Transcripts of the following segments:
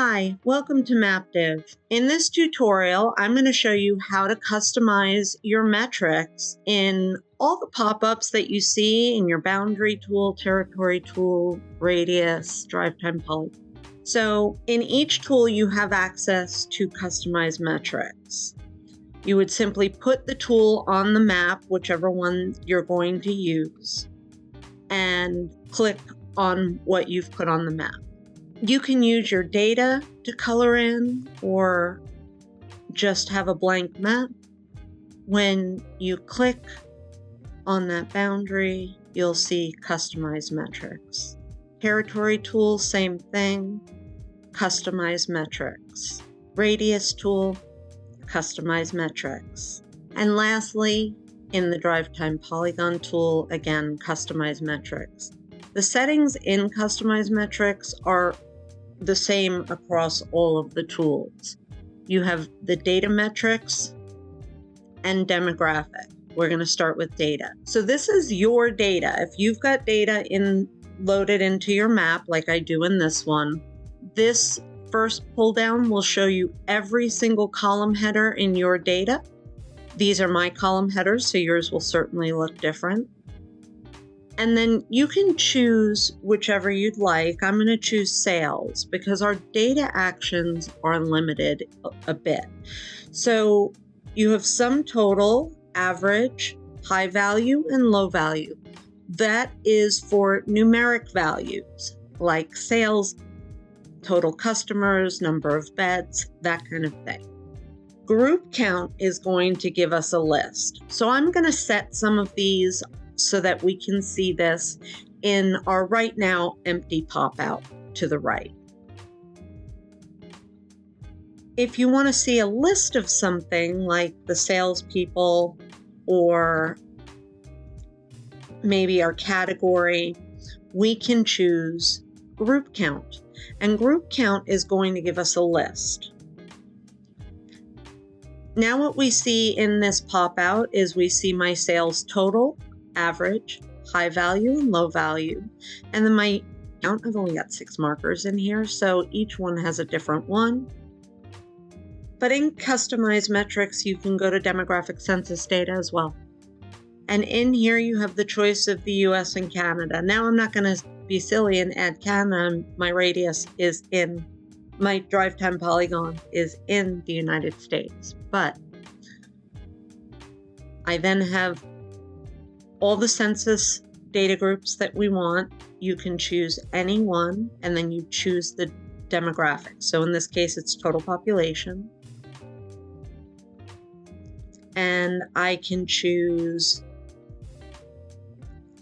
Hi, welcome to Maptive. In this tutorial, I'm going to show you how to customize your metrics in all the pop-ups that you see in your boundary tool, territory tool, radius, Drive-Time Polygon. So in each tool, you have access to customize metrics. You would simply put the tool on the map, whichever one you're going to use, and click on what you've put on the map. You can use your data to color in or just have a blank map. When you click on that boundary, you'll see customize metrics. Territory tool, same thing, customize metrics. Radius tool, customize metrics. And lastly, in the Drive-Time Polygon tool, again, customize metrics. The settings in customize metrics are the same across all of the tools. You have the data metrics and demographic. We're going to start with data. So this is your data. If you've got data loaded into your map, like I do in this one, this first pull down will show you every single column header in your data. These are my column headers, so yours will certainly look different. And then you can choose whichever you'd like. I'm going to choose sales because our data actions are limited a bit. So you have sum total, average, high value, and low value. That is for numeric values like sales, total customers, number of beds, that kind of thing. Group count is going to give us a list. So I'm going to set some of these so that we can see this in our right now empty pop-out to the right. If you want to see a list of something like the salespeople or maybe our category, we can choose group count. And group count is going to give us a list. Now what we see in this pop-out is we see my sales total, average, high value, and low value. And then my count, I've only got 6 markers in here, so each one has a different one. But in customize metrics, you can go to demographic census data as well. And in here, you have the choice of the US and Canada. Now I'm not going to be silly and add Canada. My radius is in, my Drive-Time Polygon is in the United States. But I then have all the census data groups that we want. You can choose any one, and then you choose the demographic. So in this case, it's total population. And I can choose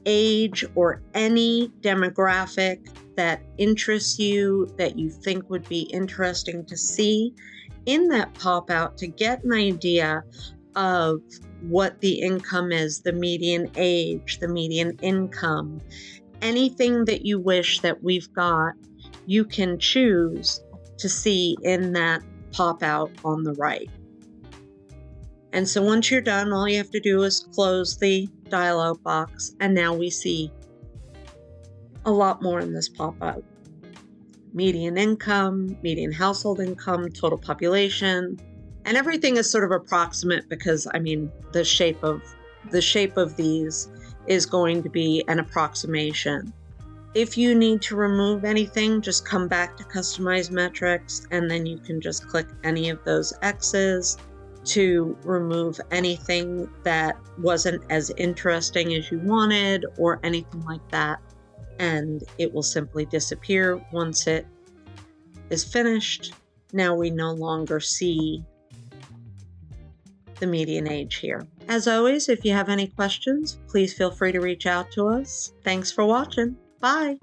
age or any demographic that interests you, that you think would be interesting to see in that pop-out to get an idea of what the income is, the median age, the median income, anything that you wish that we've got, you can choose to see in that pop-out on the right. And so once you're done, all you have to do is close the dialog box, and now we see a lot more in this pop-out. Median income, median household income, total population, and everything is sort of approximate because, I mean, the shape of these is going to be an approximation. If you need to remove anything, just come back to customize metrics, and then you can just click any of those X's to remove anything that wasn't as interesting as you wanted or anything like that. And it will simply disappear once it is finished. Now we no longer see the median age here. As always, if you have any questions, please feel free to reach out to us. Thanks for watching. Bye.